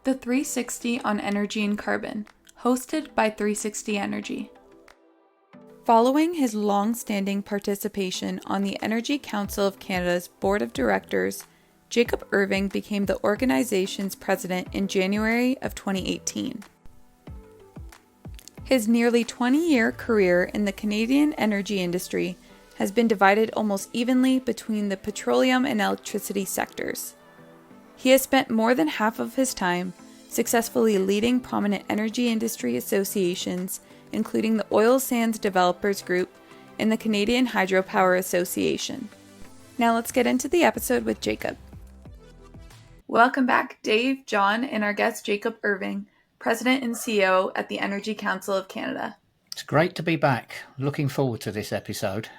The 360 on Energy and Carbon, hosted by 360 Energy. Following his long-standing participation on the Energy Council of Canada's Board of Directors, Jacob Irving became the organization's president in January of 2018. His nearly 20-year career in the Canadian energy industry has been divided almost evenly between the petroleum and electricity sectors. He has spent more than half of his time successfully leading prominent energy industry associations, including the Oil Sands Developers Group and the Canadian Hydropower Association. Now let's get into the episode with Jacob. Welcome back, Dave, John, and our guest Jacob Irving, President and CEO at the Energy Council of Canada. It's great to be back. Looking forward to this episode.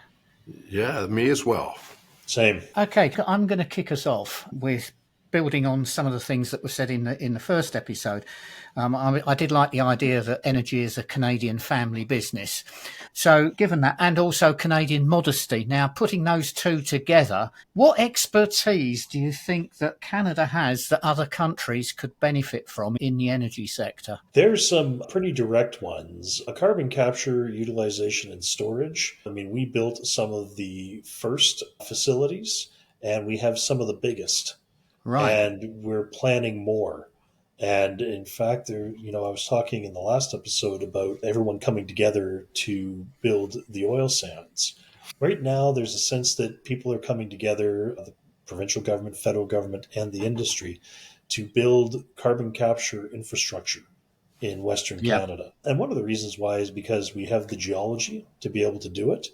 Yeah, me as well. Same. Okay, I'm going to kick us off with building on some of the things that were said in the first episode. I did like the idea that energy is a Canadian family business. So given that, and also Canadian modesty, now putting those two together, what expertise do you think that Canada has that other countries could benefit from in the energy sector? There's some pretty direct ones. Carbon capture, utilization, and storage. I mean, we built some of the first facilities, and we have some of the biggest. Right. And we're planning more. And in fact, I was talking in the last episode about everyone coming together to build the oil sands. Right now, there's a sense that people are coming together, the provincial government, federal government, and the industry, to build carbon capture infrastructure in Western Canada. And one of the reasons why is because we have the geology to be able to do it,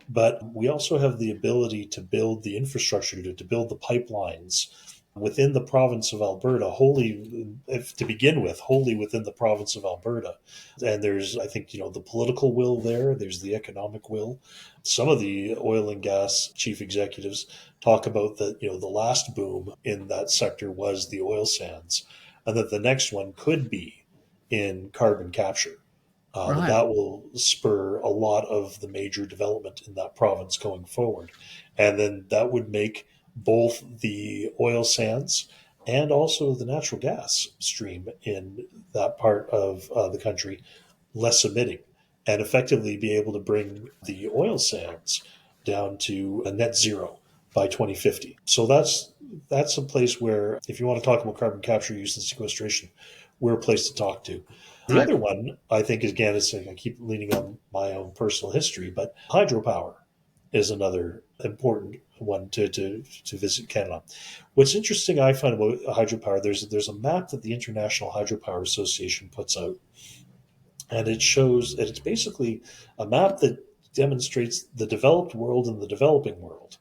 but we also have the ability to build the infrastructure, to build the pipelines within the province of Alberta, wholly within the province of Alberta. And there's, I think, the political will there, there's the economic will. Some of the oil and gas chief executives talk about that, the last boom in that sector was the oil sands, and that the next one could be in carbon capture. Right. That will spur a lot of the major development in that province going forward. And then that would make both the oil sands and also the natural gas stream in that part of the country less emitting, and effectively be able to bring the oil sands down to a net zero by 2050. So that's a place where, if you want to talk about carbon capture, use, and sequestration, we're a place to talk to. The other one, I think, is, again, I keep leaning on my own personal history, but hydropower is another important one to visit Canada. What's interesting, I find, about hydropower, there's a map that the International Hydropower Association puts out, and it shows that it's basically a map that demonstrates the developed world and the developing world.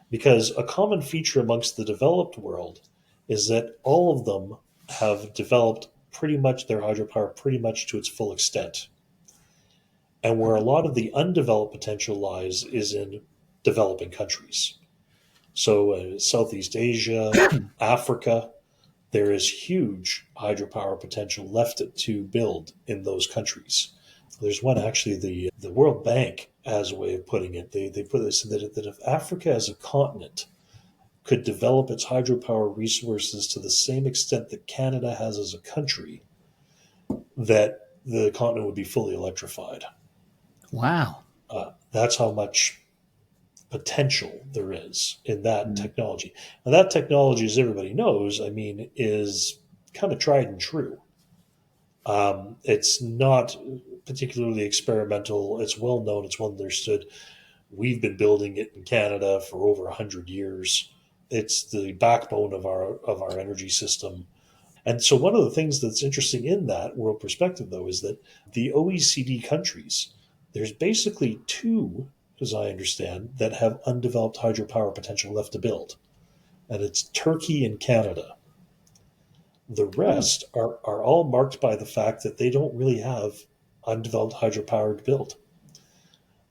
Because a common feature amongst the developed world is that all of them have developed pretty much their hydropower pretty much to its full extent. And where a lot of the undeveloped potential lies is in developing countries. So Southeast Asia, Africa, there is huge hydropower potential left to build in those countries. There's one, actually, the World Bank has a way of putting it. They put this that if Africa as a continent could develop its hydropower resources to the same extent that Canada has as a country, that the continent would be fully electrified. Wow. That's how much potential there is in that technology. And that technology, as everybody knows, is kind of tried and true. It's not particularly experimental. It's well known. It's well understood. We've been building it in Canada for over 100 years. It's the backbone of our energy system. And so one of the things that's interesting in that world perspective, though, is that the OECD countries, there's basically two, as I understand, that have undeveloped hydropower potential left to build. And it's Turkey and Canada. The rest are all marked by the fact that they don't really have undeveloped hydropower to build.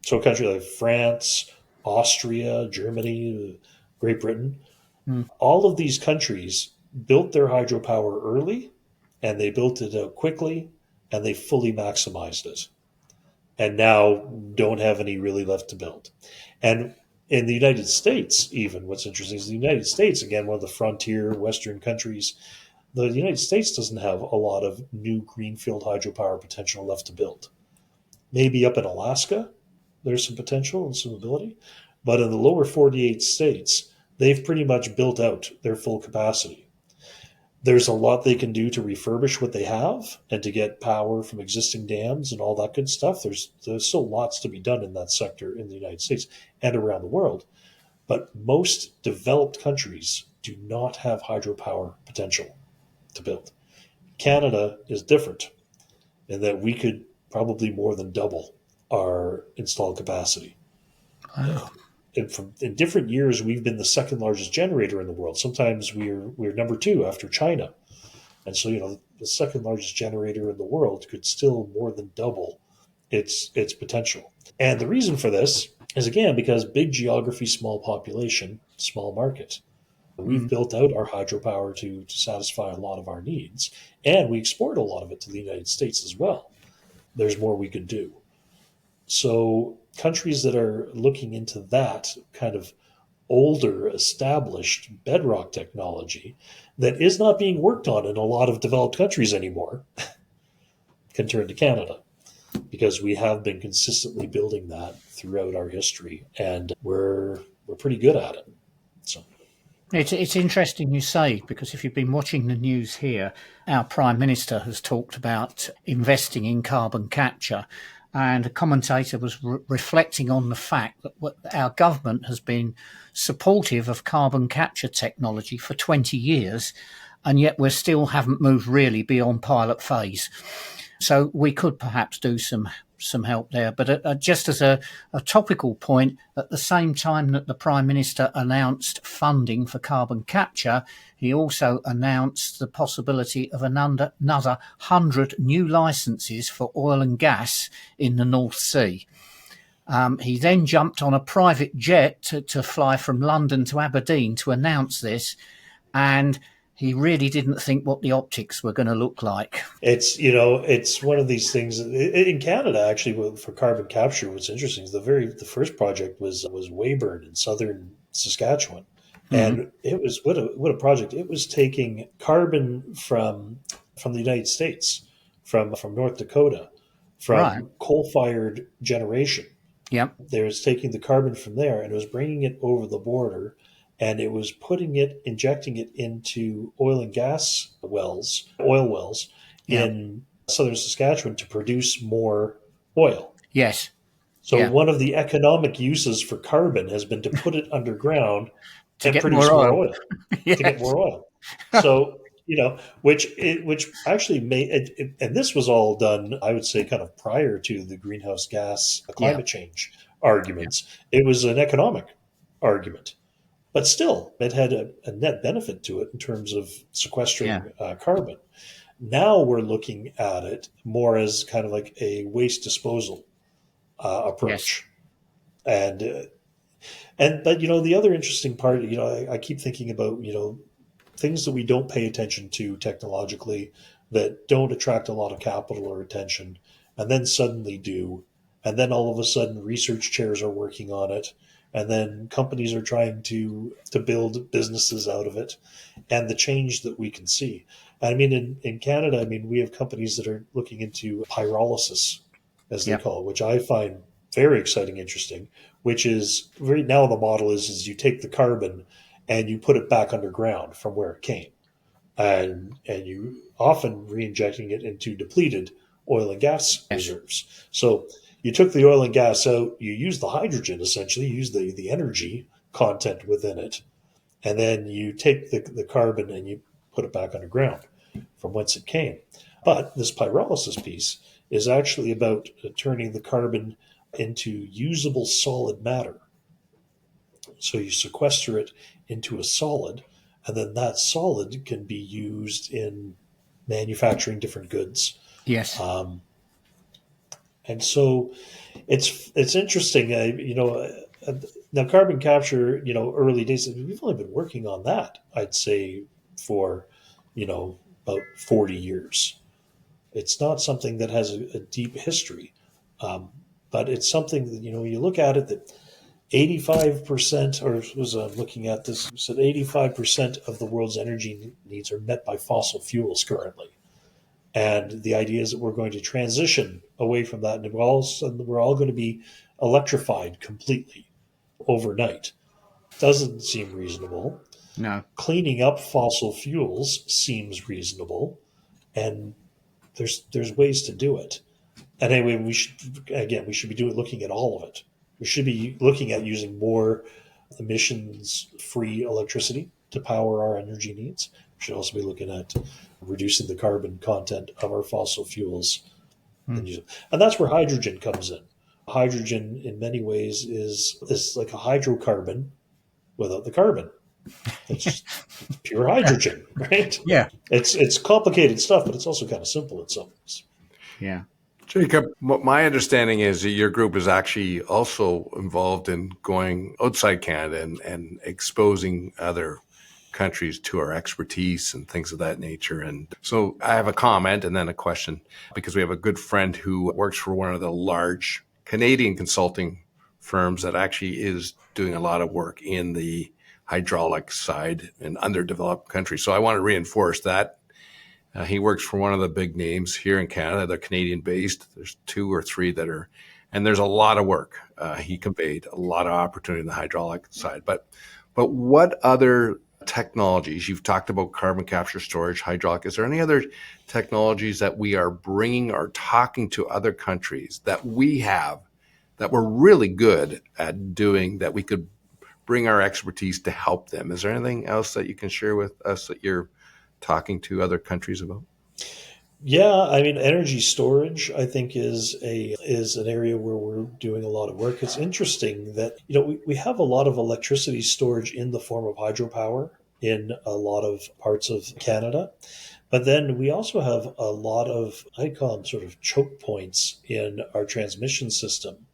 So a country like France, Austria, Germany, Great Britain, all of these countries built their hydropower early, and they built it out quickly, and they fully maximized it. And now don't have any really left to build. And in the United States, even, what's interesting is the United States, again, one of the frontier Western countries, The United States doesn't have a lot of new greenfield hydropower potential left to build. Maybe up in Alaska, there's some potential and some ability, but in the lower 48 states, they've pretty much built out their full capacity. There's a lot they can do to refurbish what they have and to get power from existing dams and all that good stuff. There's still lots to be done in that sector in the United States and around the world. But most developed countries do not have hydropower potential to build. Canada is different in that we could probably more than double our installed capacity. Wow. In different years, we've been the second largest generator in the world. Sometimes we're number two after China, and so the second largest generator in the world could still more than double its potential. And the reason for this is again because big geography, small population, small market. We've built out our hydropower to satisfy a lot of our needs, and we export a lot of it to the United States as well. There's more we could do. So countries that are looking into that kind of older, established bedrock technology that is not being worked on in a lot of developed countries anymore can turn to Canada because we have been consistently building that throughout our history, and we're pretty good at it. So. It's interesting you say, because if you've been watching the news here, our Prime Minister has talked about investing in carbon capture, and a commentator was reflecting on the fact that our government has been supportive of carbon capture technology for 20 years, and yet we still haven't moved really beyond pilot phase. So we could perhaps do some help there. But just as a topical point, at the same time that the Prime Minister announced funding for carbon capture, he also announced the possibility of another 100 new licences for oil and gas in the North Sea. He then jumped on a private jet to fly from London to Aberdeen to announce this, and he really didn't think what the optics were going to look like. It's one of these things in Canada. Actually, for carbon capture, what's interesting is the first project was Weyburn in southern Saskatchewan, and it was what a project. It was taking carbon from the United States, from North Dakota, from coal-fired generation. Yep. They was taking the carbon from there and it was bringing it over the border. And it was injecting it into oil and gas wells, in southern Saskatchewan to produce more oil. Yes. So one of the economic uses for carbon has been to put it underground and produce more oil. Yes. To get more oil. So, which actually made, and this was all done, I would say, kind of prior to the greenhouse gas climate change arguments. Yeah. It was an economic argument. But still, it had a net benefit to it in terms of sequestering carbon. Now we're looking at it more as kind of like a waste disposal approach. Yes. But the other interesting part, I keep thinking about things that we don't pay attention to technologically, that don't attract a lot of capital or attention, and then suddenly do, and then all of a sudden research chairs are working on it. And then companies are trying to build businesses out of it, and the change that we can see. I mean, in Canada, we have companies that are looking into pyrolysis, as they call it, which I find very exciting, interesting, which is now the model is you take the carbon and you put it back underground from where it came. And you often re-injecting it into depleted oil and gas reserves. So you took the oil and gas out, you use the hydrogen, essentially, you use the energy content within it, and then you take the carbon and you put it back underground from whence it came. But this pyrolysis piece is actually about turning the carbon into usable solid matter. So you sequester it into a solid, and then that solid can be used in manufacturing different goods. Yes. And so it's interesting, now carbon capture, early days, we've only been working on that, I'd say, for, about 40 years. It's not something that has a deep history, but it's something that, you look at it, that 85%, or was looking at this, said 85% of the world's energy needs are met by fossil fuels currently. And the idea is that we're going to transition away from that, and we're all going to be electrified completely overnight. Doesn't seem reasonable. No. Cleaning up fossil fuels seems reasonable, and there's ways to do it. And anyway, we should be looking at all of it. We should be looking at using more emissions-free electricity to power our energy needs. We should also be looking at reducing the carbon content of our fossil fuels. And that's where hydrogen comes in. Hydrogen, in many ways, is like a hydrocarbon without the carbon. It's just pure hydrogen, right? Yeah. It's complicated stuff, but it's also kind of simple in some ways. Yeah. Jacob, my understanding is that your group is actually also involved in going outside Canada and exposing other countries to our expertise and things of that nature. And so I have a comment and then a question, because we have a good friend who works for one of the large Canadian consulting firms that actually is doing a lot of work in the hydraulic side in underdeveloped countries. So I want to reinforce that. He works for one of the big names here in Canada. They're Canadian based. There's 2 or 3 that are, and there's a lot of work. He conveyed a lot of opportunity in the hydraulic side. But what other technologies, you've talked about carbon capture, storage, hydraulic, is there any other technologies that we are bringing or talking to other countries that we have that we're really good at doing, that we could bring our expertise to help them? Is there anything else that you can share with us that you're talking to other countries about? Yeah, I mean, energy storage, I think, is an area where we're doing a lot of work. It's interesting that, we have a lot of electricity storage in the form of hydropower in a lot of parts of Canada. But then we also have a lot of, I call them sort of choke points in our transmission system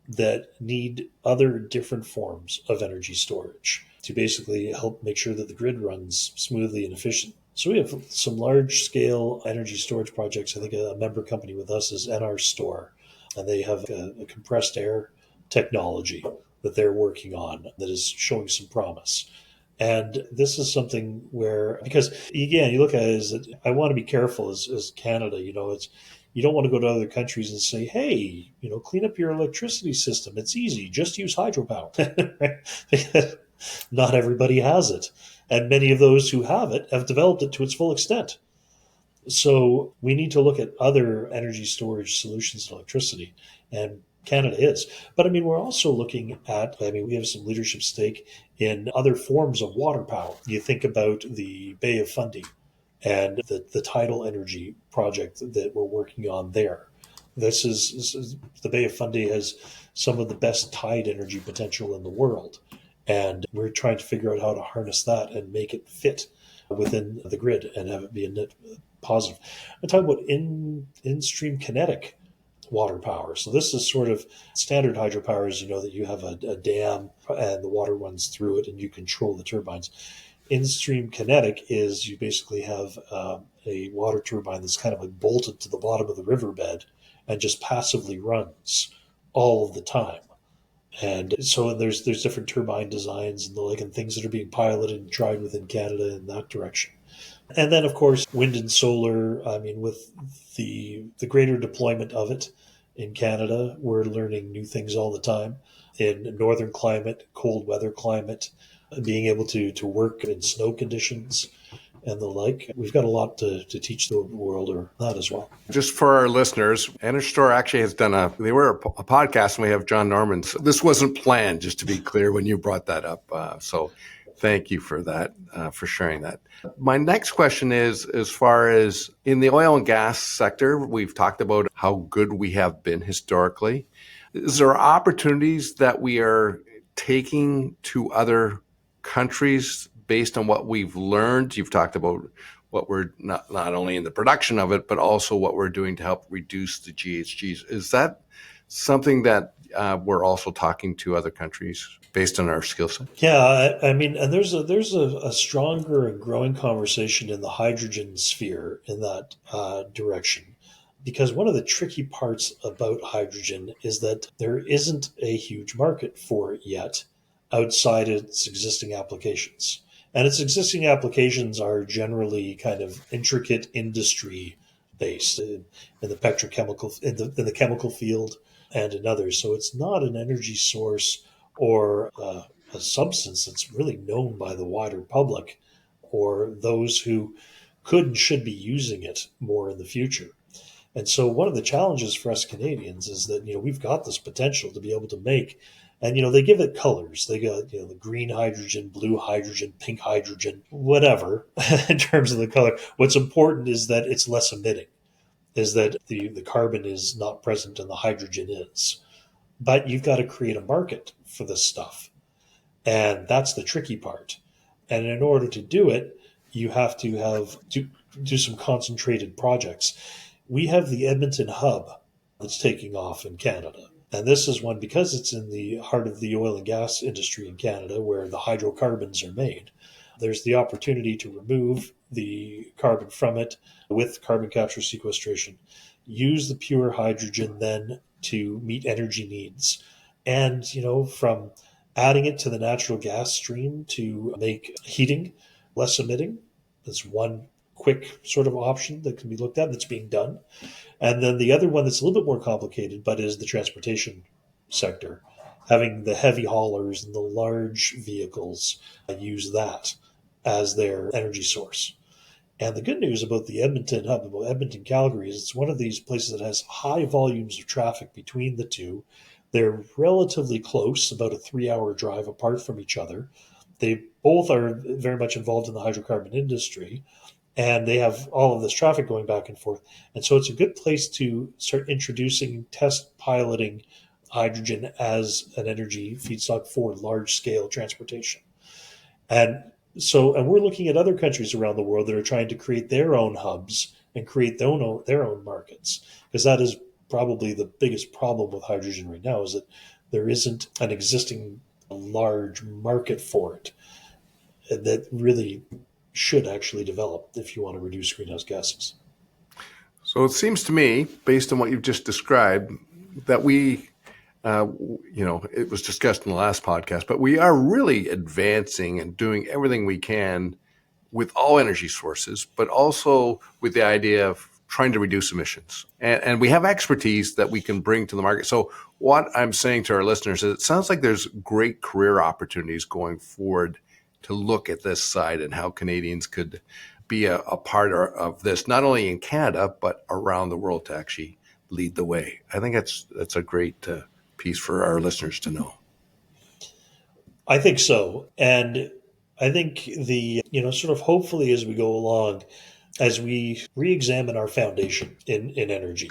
that need other different forms of energy storage to basically help make sure that the grid runs smoothly and efficiently. So we have some large-scale energy storage projects. I think a member company with us is NR Store, and they have a compressed air technology that they're working on that is showing some promise. And this is something where, because again, you look at it as that I want to be careful as Canada, you don't want to go to other countries and say, hey, clean up your electricity system. It's easy. Just use hydropower. Not everybody has it. And many of those who have it have developed it to its full extent. So we need to look at other energy storage solutions in electricity. And Canada is. But we're also looking at, we have some leadership stake in other forms of water power. You think about the Bay of Fundy and the tidal energy project that we're working on there. This is the Bay of Fundy has some of the best tide energy potential in the world. And we're trying to figure out how to harness that and make it fit within the grid and have it be a net positive. I'm talking about in-stream kinetic water power. So this is sort of standard hydropower is, that you have a dam and the water runs through it and you control the turbines. In-stream kinetic is you basically have a water turbine that's kind of like bolted to the bottom of the riverbed and just passively runs all of the time. And so there's different turbine designs and the like, and things that are being piloted and tried within Canada in that direction. And then, of course, wind and solar. With the greater deployment of it in Canada, we're learning new things all the time. In northern climate, cold weather climate, being able to work in snow conditions and the like. We've got a lot to teach the world or that as well. Just for our listeners, Enerstore actually has done a podcast, and we have John Norman. So this wasn't planned, just to be clear, when you brought that up. So thank you for that, for sharing that. My next question is, as far as in the oil and gas sector, we've talked about how good we have been historically. Is there opportunities that we are taking to other countries based on what we've learned? You've talked about what we're not only in the production of it, but also what we're doing to help reduce the GHGs. Is that something that we're also talking to other countries based on our skill set? Yeah, and there's a stronger and growing conversation in the hydrogen sphere in that direction. because one of the tricky parts about hydrogen is that there isn't a huge market for it yet outside its existing applications. And its existing applications are generally kind of intricate industry based in the petrochemical, in the chemical field and in others. So it's not an energy source or a substance that's really known by the wider public or those who could and should be using it more in the future. And so one of the challenges for us Canadians is that, we've got this potential to be able to make, and, they give it colors. They got, the green hydrogen, blue hydrogen, pink hydrogen, whatever, in terms of the color. What's important is that it's less emitting, is that the carbon is not present and the hydrogen is. But you've got to create a market for this stuff. And that's the tricky part. And in order to do it, you have to do some concentrated projects. We have the Edmonton hub that's taking off in Canada. And this is one, because it's in the heart of the oil and gas industry in Canada where the hydrocarbons are made. There's the opportunity to remove the carbon from it with carbon capture sequestration, use the pure hydrogen then to meet energy needs. And, from adding it to the natural gas stream to make heating less emitting, that's one quick sort of option that can be looked at that's being done. And then the other one that's a little bit more complicated, but is the transportation sector, having the heavy haulers and the large vehicles use that as their energy source. And the good news about the Edmonton hub, about Edmonton, Calgary, is it's one of these places that has high volumes of traffic between the two. They're relatively close, about a 3-hour drive apart from each other. They both are very much involved in the hydrocarbon industry, and they have all of this traffic going back and forth. And so it's a good place to start introducing, test piloting hydrogen as an energy feedstock for large scale transportation. And we're looking at other countries around the world that are trying to create their own hubs and create their own markets, because that is probably the biggest problem with hydrogen right now, is that there isn't an existing large market for it that really should actually develop if you want to reduce greenhouse gases. So it seems to me, based on what you've just described, that it was discussed in the last podcast, but we are really advancing and doing everything we can with all energy sources, but also with the idea of trying to reduce emissions. And we have expertise that we can bring to the market. So what I'm saying to our listeners is it sounds like there's great career opportunities going forward to look at this side and how Canadians could be a part of this, not only in Canada, but around the world to actually lead the way. I think that's a great piece for our listeners to know. I think so. And I think sort of hopefully as we go along, as we re-examine our foundation in energy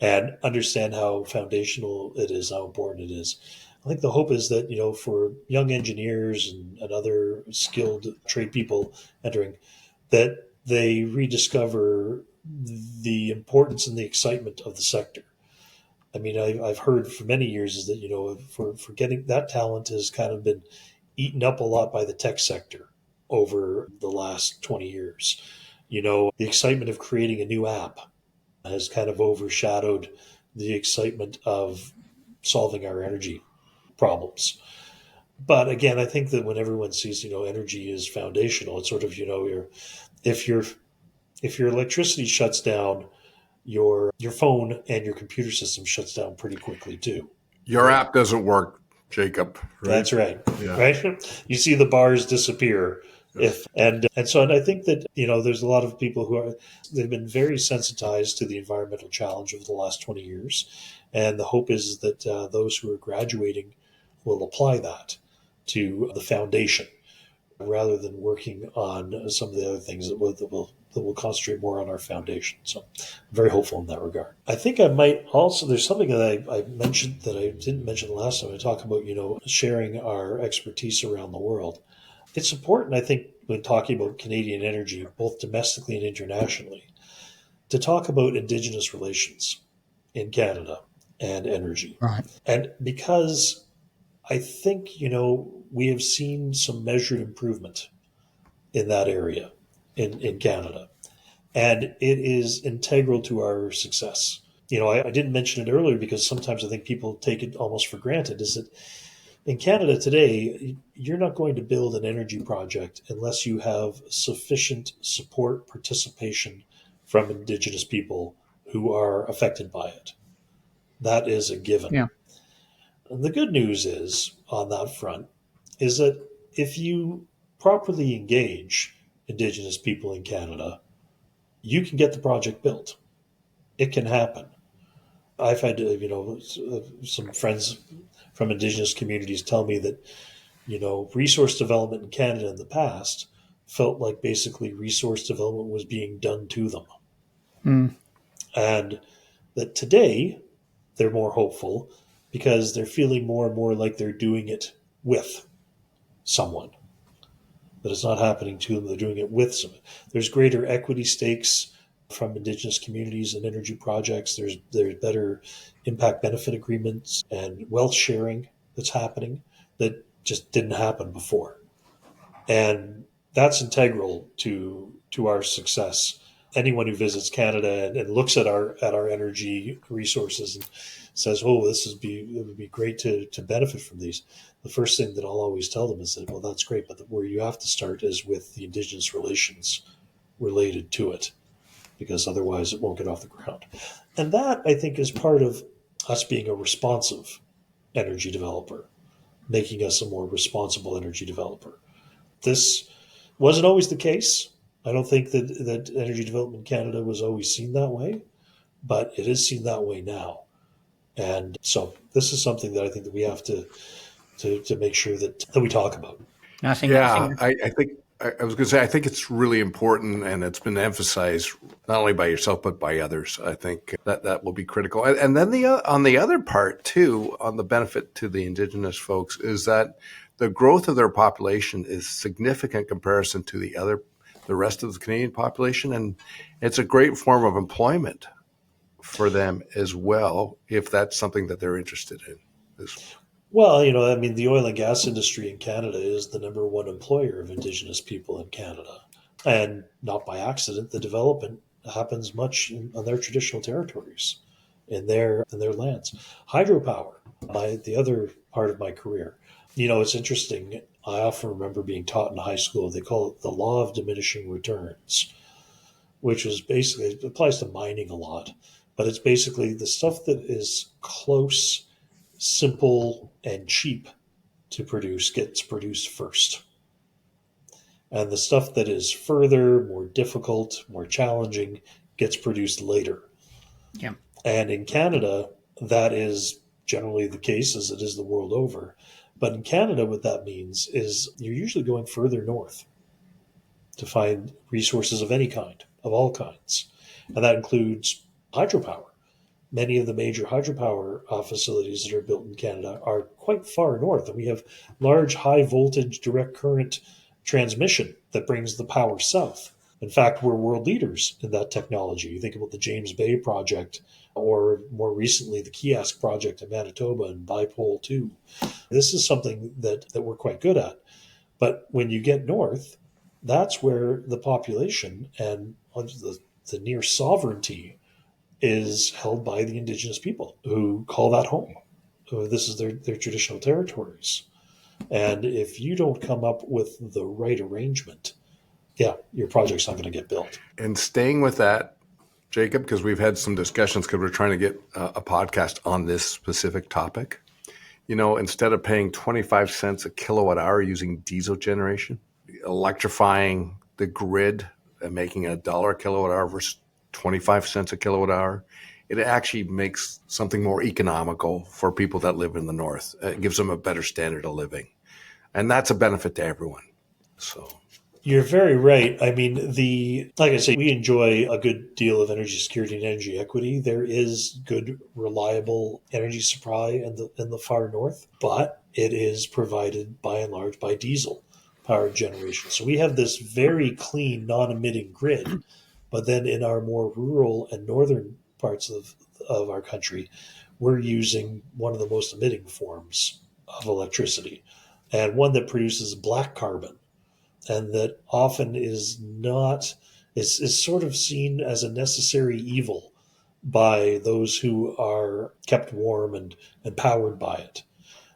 and understand how foundational it is, how important it is, I think the hope is that, for young engineers and other skilled trade people entering, that they rediscover the importance and the excitement of the sector. I mean, I've heard for many years is that, for getting that talent has kind of been eaten up a lot by the tech sector over the last 20 years. The excitement of creating a new app has kind of overshadowed the excitement of solving our energy problems. But again, I think that when everyone sees, energy is foundational, it's sort of, if your electricity shuts down, your phone and your computer system shuts down pretty quickly too. Your app doesn't work, Jacob. Right? That's right. Yeah. Right. You see the bars disappear. And I think that, there's a lot of people they've been very sensitized to the environmental challenge of the last 20 years. And the hope is that those who are graduating will apply that to the foundation rather than working on some of the other things that will concentrate more on our foundation. So I'm very hopeful in that regard. I think I might also, there's something that I mentioned that I didn't mention the last time. I talk about, sharing our expertise around the world. It's important, I think, when talking about Canadian energy, both domestically and internationally, to talk about Indigenous relations in Canada and energy. Right. And because I think, we have seen some measured improvement in that area in Canada. And it is integral to our success. I didn't mention it earlier because sometimes I think people take it almost for granted, is that in Canada today, you're not going to build an energy project unless you have sufficient support participation from Indigenous people who are affected by it. That is a given. Yeah. And the good news is, on that front, is that if you properly engage Indigenous people in Canada, you can get the project built. It can happen. I've had, some friends from Indigenous communities tell me that, resource development in Canada in the past felt like basically resource development was being done to them. Mm. And that today they're more hopeful because they're feeling more and more like they're doing it with someone. That it's not happening to them, they're doing it with someone. There's greater equity stakes from Indigenous communities and energy projects. There's better impact benefit agreements and wealth sharing that's happening that just didn't happen before. And that's integral to our success. Anyone who visits Canada and looks at our energy resources and says, "Oh, it would be great to benefit from these." The first thing that I'll always tell them is that, "Well, that's great, but where you have to start is with the Indigenous relations related to it, because otherwise it won't get off the ground." And that, I think, is part of us being a responsive energy developer, making us a more responsible energy developer. This wasn't always the case. I don't think that energy development in Canada was always seen that way, but it is seen that way now. And so this is something that I think that we have to make sure that we talk about. I think, Yeah, I think I was going to say I think it's really important, and it's been emphasized not only by yourself but by others. I think that will be critical. And then on the other part too, on the benefit to the Indigenous folks, is that the growth of their population is significant in comparison to the rest of the Canadian population, and it's a great form of employment for them as well, if that's something that they're interested in. Well, the oil and gas industry in Canada is the number one employer of Indigenous people in Canada. And not by accident, the development happens much on their traditional territories, in their lands. Hydropower, the other part of my career. It's interesting. I often remember being taught in high school, they call it the law of diminishing returns, which is basically, it applies to mining a lot, but it's basically the stuff that is close, simple, and cheap to produce gets produced first. And the stuff that is further, more difficult, more challenging gets produced later. yeah. And in Canada, that is generally the case, as it is the world over. But in Canada, what that means is you're usually going further north to find resources of any kind, of all kinds. And that includes hydropower. Many of the major hydropower facilities that are built in Canada are quite far north, and we have large high voltage direct current transmission that brings the power south. In fact, we're world leaders in that technology. You think about the James Bay project, or more recently, the Kiosk project in Manitoba and Bipole 2. This is something that we're quite good at. But when you get north, that's where the population and the near sovereignty is held by the Indigenous people who call that home. This is their traditional territories. And if you don't come up with the right arrangement, your project's not going to get built. And staying with that, Jacob, because we've had some discussions because we're trying to get a podcast on this specific topic. Instead of paying 25 cents a kilowatt hour using diesel generation, electrifying the grid and making $1 a kilowatt hour versus 25 cents a kilowatt hour, it actually makes something more economical for people that live in the north. It gives them a better standard of living. And that's a benefit to everyone. So you're very right. I mean, like I say, we enjoy a good deal of energy security and energy equity. There is good, reliable energy supply in the far north, but it is provided by and large by diesel powered generation. So we have this very clean, non-emitting grid. But then in our more rural and northern parts of our country, we're using one of the most emitting forms of electricity, and one that produces black carbon, and that often is not is sort of seen as a necessary evil by those who are kept warm and powered by it.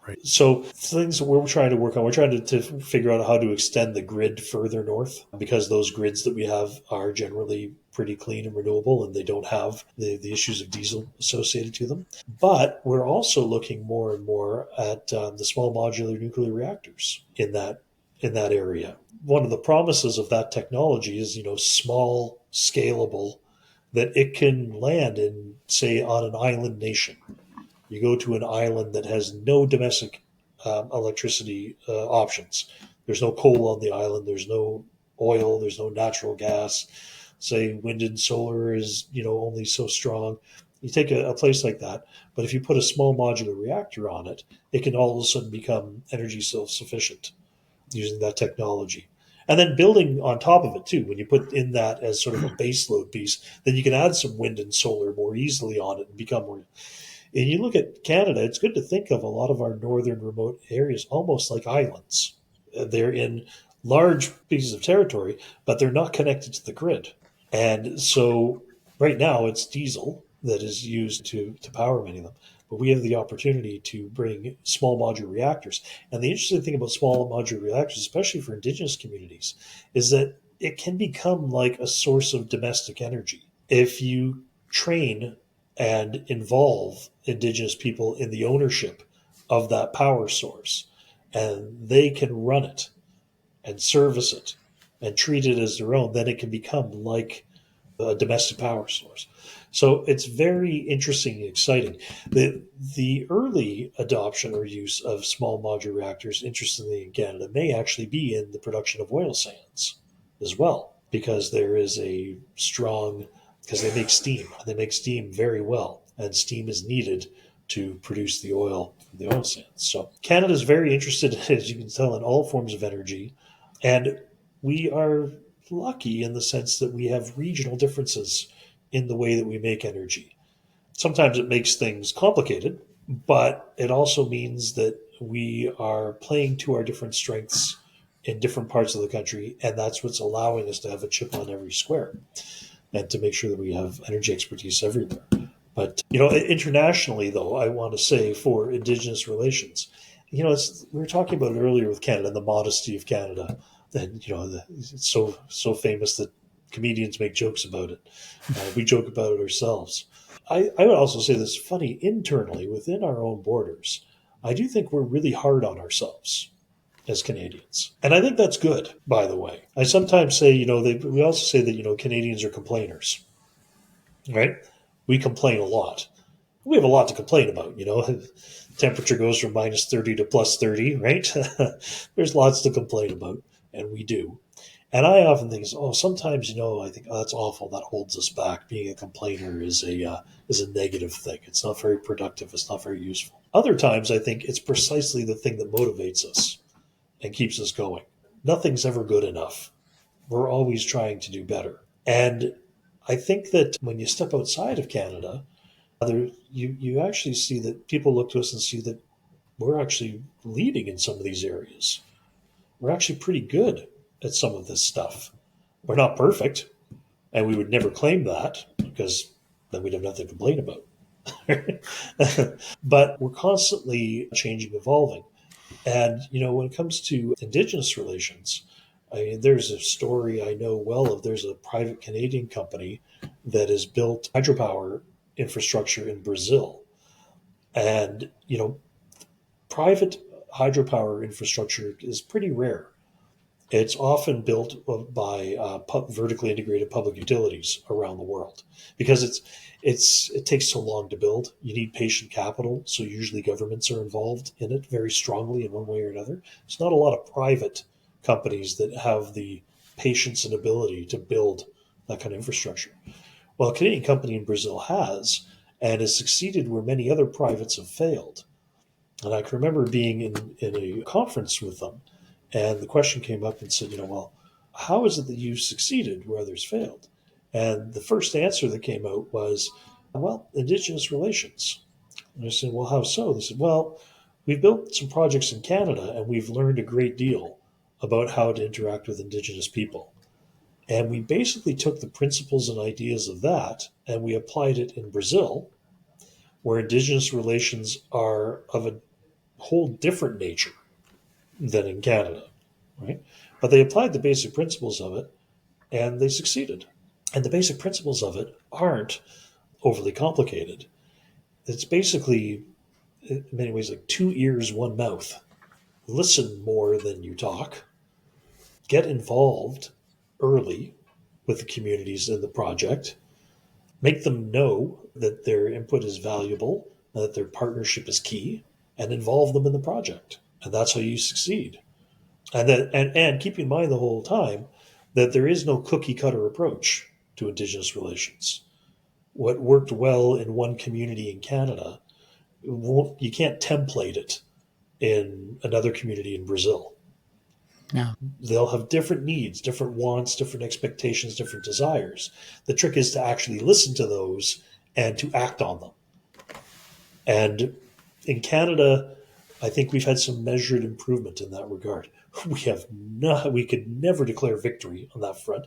Right. So things that we're trying to work on, we're trying to figure out how to extend the grid further north, because those grids that we have are generally pretty clean and renewable, and they don't have the issues of diesel associated to them. But we're also looking more and more at the small modular nuclear reactors in that area. One of the promises of that technology is, small, scalable, that it can land in, say, on an island nation. You go to an island that has no domestic electricity options. There's no coal on the island. There's no oil. There's no natural gas. Say wind and solar is, only so strong. You take a place like that, but if you put a small modular reactor on it, it can all of a sudden become energy self-sufficient using that technology. And then building on top of it too, when you put in that as sort of a base load piece, then you can add some wind and solar more easily on it and become more. And you look at Canada, it's good to think of a lot of our northern remote areas almost like islands. They're in large pieces of territory, but they're not connected to the grid. And so right now it's diesel that is used to power many of them. But we have the opportunity to bring small modular reactors. And the interesting thing about small modular reactors, especially for Indigenous communities, is that it can become like a source of domestic energy. If you train and involve Indigenous people in the ownership of that power source, and they can run it and service it and treat it as their own, then it can become like a domestic power source. So it's very interesting and exciting. The early adoption or use of small modular reactors, interestingly in Canada, may actually be in the production of oil sands as well, because there is a strong, because they make steam. They make steam very well, and steam is needed to produce the oil from the oil sands. So Canada is very interested, as you can tell, in all forms of energy. And we are lucky in the sense that we have regional differences in the way that we make energy. Sometimes it makes things complicated, but it also means that we are playing to our different strengths in different parts of the country, and that's what's allowing us to have a chip on every square and to make sure that we have energy expertise everywhere. But, internationally, though, I want to say for Indigenous relations, we were talking about it earlier with Canada and the modesty of Canada. And, it's so famous that comedians make jokes about it. We joke about it ourselves. I would also say this funny internally within our own borders. I do think we're really hard on ourselves as Canadians. And I think that's good, by the way. I sometimes say, we also say that, Canadians are complainers, right? We complain a lot. We have a lot to complain about, Temperature goes from minus 30 to plus 30, right? There's lots to complain about, and we do. And I often think, sometimes, I think, that's awful. That holds us back. Being a complainer is a negative thing. It's not very productive. It's not very useful. Other times, I think it's precisely the thing that motivates us and keeps us going. Nothing's ever good enough. We're always trying to do better. And I think that when you step outside of Canada, you actually see that people look to us and see that we're actually leading in some of these areas. We're actually pretty good at some of this stuff. We're not perfect, and we would never claim that because then we'd have nothing to complain about. But we're constantly changing, evolving. And, when it comes to Indigenous relations, there's a story I know well of. There's a private Canadian company that has built hydropower infrastructure in Brazil. And, private hydropower infrastructure is pretty rare. It's often built by vertically integrated public utilities around the world because it takes so long to build. You need patient capital, so usually governments are involved in it very strongly in one way or another. There's not a lot of private companies that have the patience and ability to build that kind of infrastructure. Well, a Canadian company in Brazil has, and has succeeded where many other privates have failed. And I can remember being in a conference with them, and the question came up and said, how is it that you've succeeded where others failed? And the first answer that came out was, Indigenous relations. And I said, well, how so? They said, well, we've built some projects in Canada, and we've learned a great deal about how to interact with Indigenous people. And we basically took the principles and ideas of that and we applied it in Brazil, where Indigenous relations are of a whole different nature than in Canada, right? But they applied the basic principles of it and they succeeded. And the basic principles of it aren't overly complicated. It's basically, in many ways, like two ears, one mouth. Listen more than you talk. Get involved early with the communities in the project. Make them know that their input is valuable and that their partnership is key, and involve them in the project. And that's how you succeed. And keep in mind the whole time that there is no cookie cutter approach to Indigenous relations. What worked well in one community in Canada, you can't template it in another community in Brazil. Yeah. They'll have different needs, different wants, different expectations, different desires. The trick is to actually listen to those and to act on them. And in Canada, I think we've had some measured improvement in that regard. We could never declare victory on that front,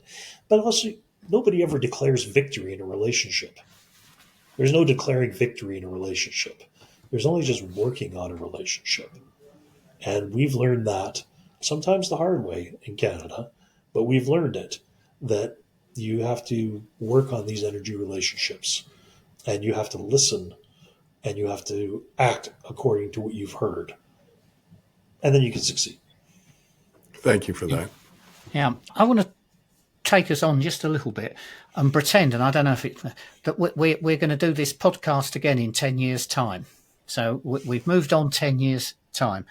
but also nobody ever declares victory in a relationship. There's no declaring victory in a relationship. There's only just working on a relationship. And we've learned that sometimes the hard way in Canada, but we've learned it that you have to work on these energy relationships and you have to listen and you have to act according to what you've heard. And then you can succeed. Thank you for that. Yeah. I want to take us on just a little bit and pretend, and I don't know if that we're going to do this podcast again in 10 years' time. So we've moved on 10 years' time.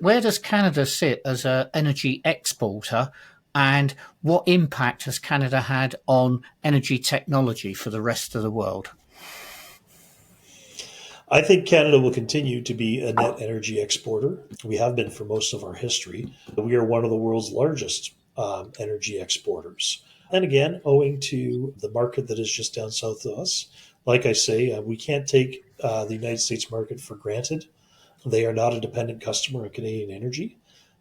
Where does Canada sit as an energy exporter, and what impact has Canada had on energy technology for the rest of the world? I think Canada will continue to be a net energy exporter. We have been for most of our history. We are one of the world's largest energy exporters. And again, owing to the market that is just down south of us, like I say, we can't take the United States market for granted. They are not a dependent customer of Canadian energy,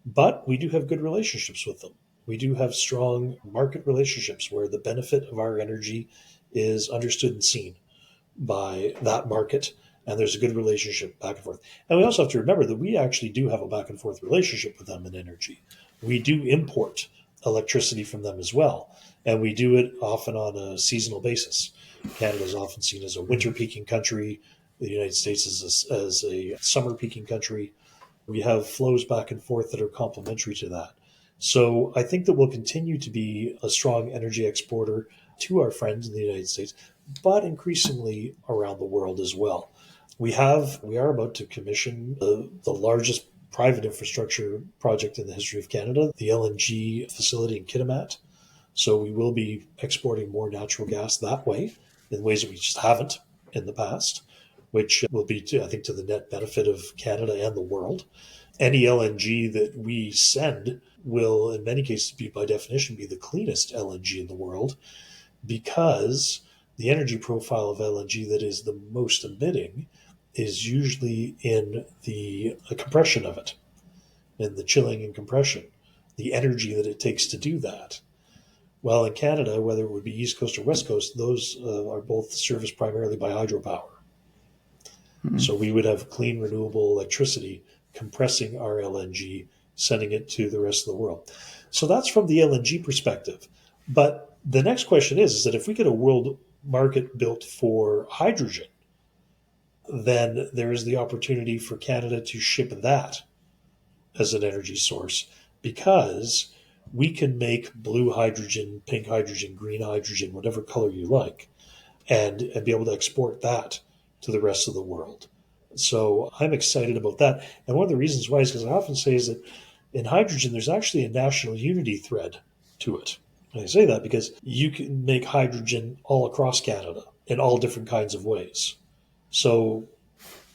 but we do have good relationships with them. We do have strong market relationships where the benefit of our energy is understood and seen by that market, and there's a good relationship back and forth. And we also have to remember that we actually do have a back and forth relationship with them in energy. We do import electricity from them as well, and we do it often on a seasonal basis. Canada is often seen as a winter peaking country. The United States is as a summer peaking country. We have flows back and forth that are complementary to that. So I think that we'll continue to be a strong energy exporter to our friends in the United States, but increasingly around the world as well. We are about to commission the largest private infrastructure project in the history of Canada, the LNG facility in Kitimat. So we will be exporting more natural gas that way in ways that we just haven't in the past, which will be, I think, to the net benefit of Canada and the world. Any LNG that we send will, in many cases, by definition, be the cleanest LNG in the world, because the energy profile of LNG that is the most emitting is usually in the compression of it, in the chilling and compression, the energy that it takes to do that. Well, in Canada, whether it would be East Coast or West Coast, those are both serviced primarily by hydropower. Mm-hmm. So we would have clean, renewable electricity compressing our LNG, sending it to the rest of the world. So that's from the LNG perspective. But the next question is that if we get a world market built for hydrogen, then there is the opportunity for Canada to ship that as an energy source, because we can make blue hydrogen, pink hydrogen, green hydrogen, whatever color you like, and be able to export that to the rest of the world. So I'm excited about that. And one of the reasons why is because I often say is that in hydrogen, there's actually a national unity thread to it. And I say that because you can make hydrogen all across Canada in all different kinds of ways. So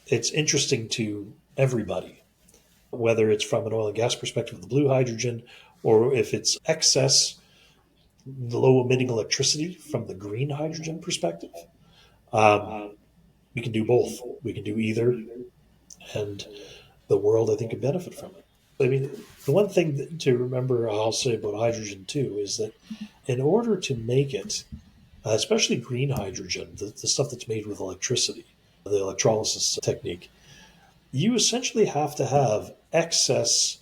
it's interesting to everybody, whether it's from an oil and gas perspective, the blue hydrogen, or if it's excess low emitting electricity from the green hydrogen perspective. We can do both. We can do either, and the world, I think, could benefit from it. I mean, the one thing to remember, I'll say about hydrogen too, is that in order to make it, especially green hydrogen, the stuff that's made with electricity, the electrolysis technique, you essentially have to have excess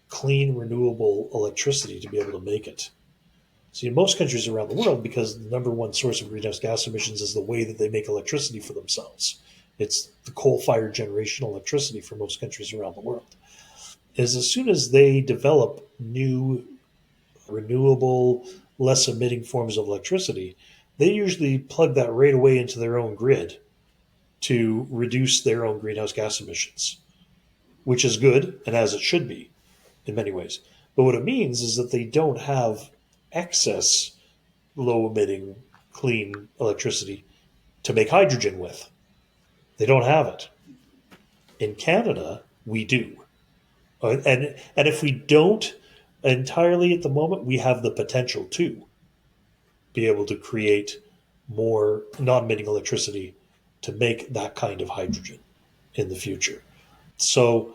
clean, renewable electricity to be able to make it. See, in most countries around the world, because the number one source of greenhouse gas emissions is the way that they make electricity for themselves, it's the coal-fired generation electricity for most countries around the world, is as soon as they develop new, renewable, less emitting forms of electricity, they usually plug that right away into their own grid to reduce their own greenhouse gas emissions, which is good and as it should be in many ways. But what it means is that they don't have excess low emitting clean electricity to make hydrogen with. They don't have it. In Canada, we do. And if we don't entirely at the moment, we have the potential to be able to create more non-emitting electricity to make that kind of hydrogen in the future. So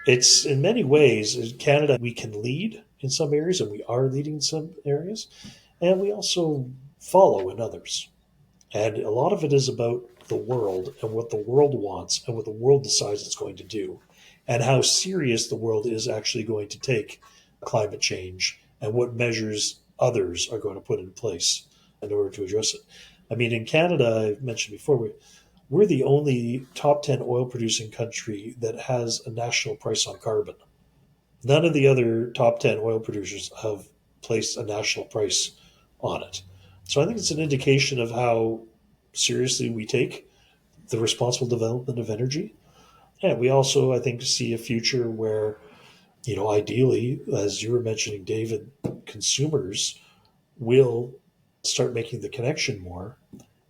it's in many ways, in Canada, we can lead in some areas, and we are leading in some areas, and we also follow in others. And a lot of it is about the world and what the world wants and what the world decides it's going to do, and how serious the world is actually going to take climate change and what measures others are going to put in place in order to address it. I mean, in Canada, I mentioned before, we're the only top 10 oil producing country that has a national price on carbon. None of the other top 10 oil producers have placed a national price on it. So I think it's an indication of how seriously we take the responsible development of energy. And we also, I think, see a future where, ideally, as you were mentioning, David, consumers will start making the connection more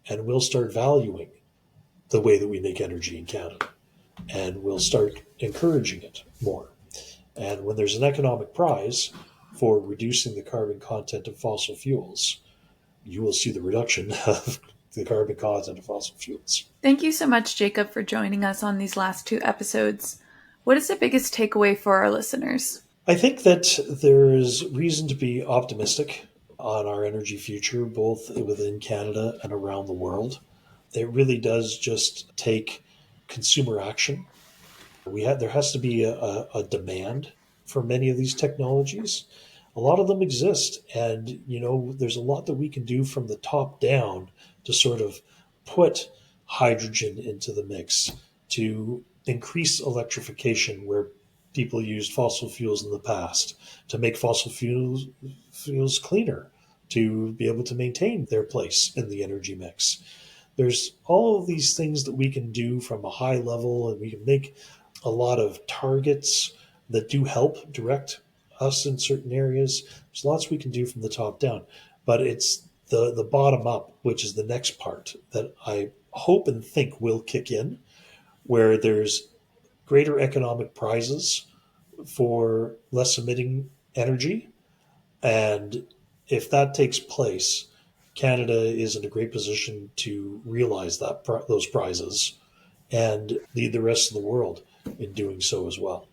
and will start valuing the way that we make energy in Canada. And we'll start encouraging it more. And when there's an economic prize for reducing the carbon content of fossil fuels, you will see the reduction of the carbon content of fossil fuels. Thank you so much, Jacob, for joining us on these last 2 episodes. What is the biggest takeaway for our listeners? I think that there is reason to be optimistic on our energy future, both within Canada and around the world. It really does just take consumer action. There has to be a demand for many of these technologies. A lot of them exist, and there's a lot that we can do from the top down to sort of put hydrogen into the mix, to increase electrification where people used fossil fuels in the past, to make fossil fuels cleaner, to be able to maintain their place in the energy mix. There's all of these things that we can do from a high level, and we can make a lot of targets that do help direct us in certain areas. There's lots we can do from the top down, but it's the bottom up, which is the next part that I hope and think will kick in, where there's greater economic prizes for less emitting energy. And if that takes place, Canada is in a great position to realize those prizes and lead the rest of the world in doing so as well.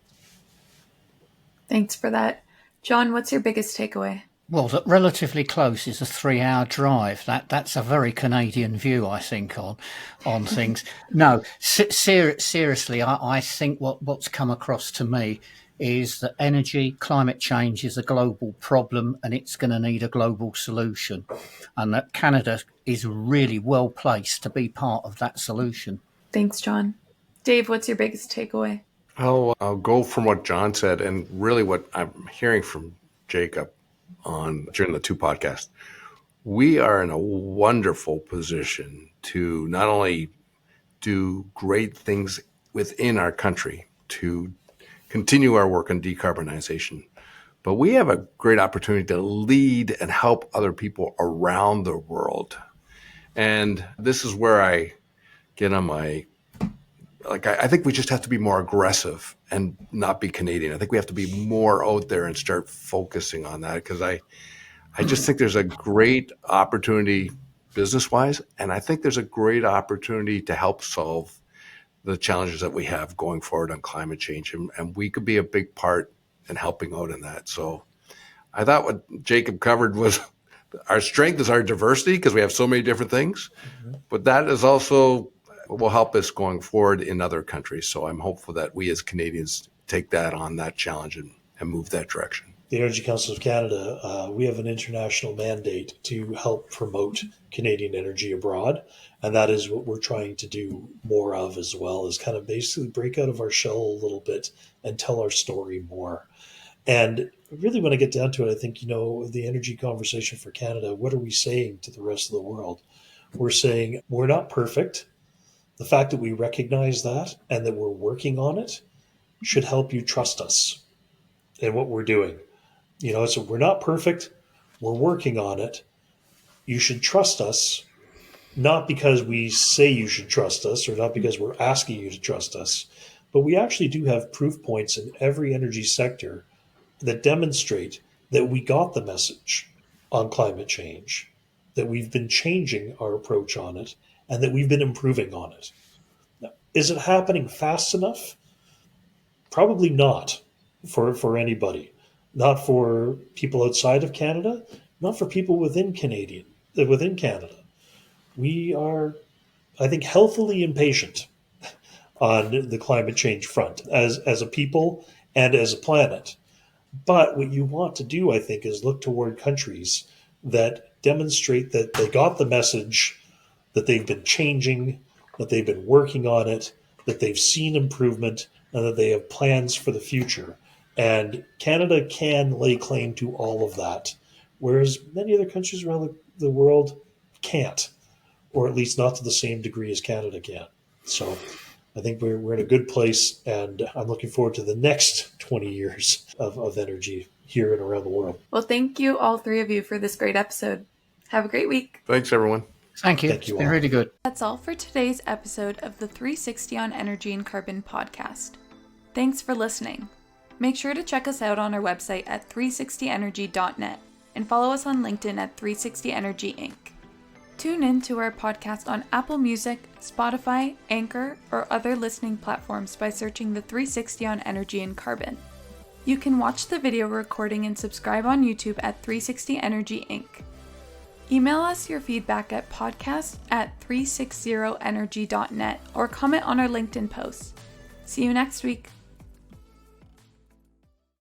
Thanks for that. John, what's your biggest takeaway? Well, that relatively close is a 3-hour drive. That's a very Canadian view, I think, on things. No, seriously, I think what's come across to me is that climate change is a global problem, and it's going to need a global solution, and that Canada is really well placed to be part of that solution. Thanks, John. Dave, what's your biggest takeaway? I'll go from what John said, and really what I'm hearing from Jacob during the 2 podcasts. We are in a wonderful position to not only do great things within our country to continue our work on decarbonization, but we have a great opportunity to lead and help other people around the world. And this is where I get on I think we just have to be more aggressive and not be Canadian. I think we have to be more out there and start focusing on that, because I just think there's a great opportunity business-wise, and I think there's a great opportunity to help solve the challenges that we have going forward on climate change. And we could be a big part in helping out in that. So I thought what Jacob covered was our strength is our diversity because we have so many different things, but that is also will help us going forward in other countries. So I'm hopeful that we as Canadians take that on, that challenge, and move that direction. The Energy Council of Canada, we have an international mandate to help promote Canadian energy abroad. And that is what we're trying to do more of, as well as kind of basically break out of our shell a little bit and tell our story more. And really, when I get down to it, I think, the energy conversation for Canada, what are we saying to the rest of the world? We're saying we're not perfect. The fact that we recognize that and that we're working on it should help you trust us in what we're doing. So we're not perfect. We're working on it. You should trust us, not because we say you should trust us or not because we're asking you to trust us, but we actually do have proof points in every energy sector that demonstrate that we got the message on climate change, that we've been changing our approach on it, and that we've been improving on it. Now, is it happening fast enough? Probably not for anybody. Not for people outside of Canada, not for people within Canada. We are, I think, healthily impatient on the climate change front as a people and as a planet. But what you want to do, I think, is look toward countries that demonstrate that they got the message, that they've been changing, that they've been working on it, that they've seen improvement, and that they have plans for the future. And Canada can lay claim to all of that, whereas many other countries around the world can't, or at least not to the same degree as Canada can. So I think we're in a good place, and I'm looking forward to the next 20 years of energy here and around the world. Well, thank you, all three of you, for this great episode. Have a great week. Thanks, everyone. Thank you. Thank you It's been all. really good. That's all for today's episode of the 360 on Energy and Carbon podcast. Thanks for listening. Make sure to check us out on our website at 360energy.net and follow us on LinkedIn at 360energy Inc. Tune in to our podcast on Apple Music, Spotify, Anchor, or other listening platforms by searching the 360 on Energy and Carbon. You can watch the video recording and subscribe on YouTube at 360 Energy Inc. Email us your feedback at podcast@360energy.net or comment on our LinkedIn post. See you next week.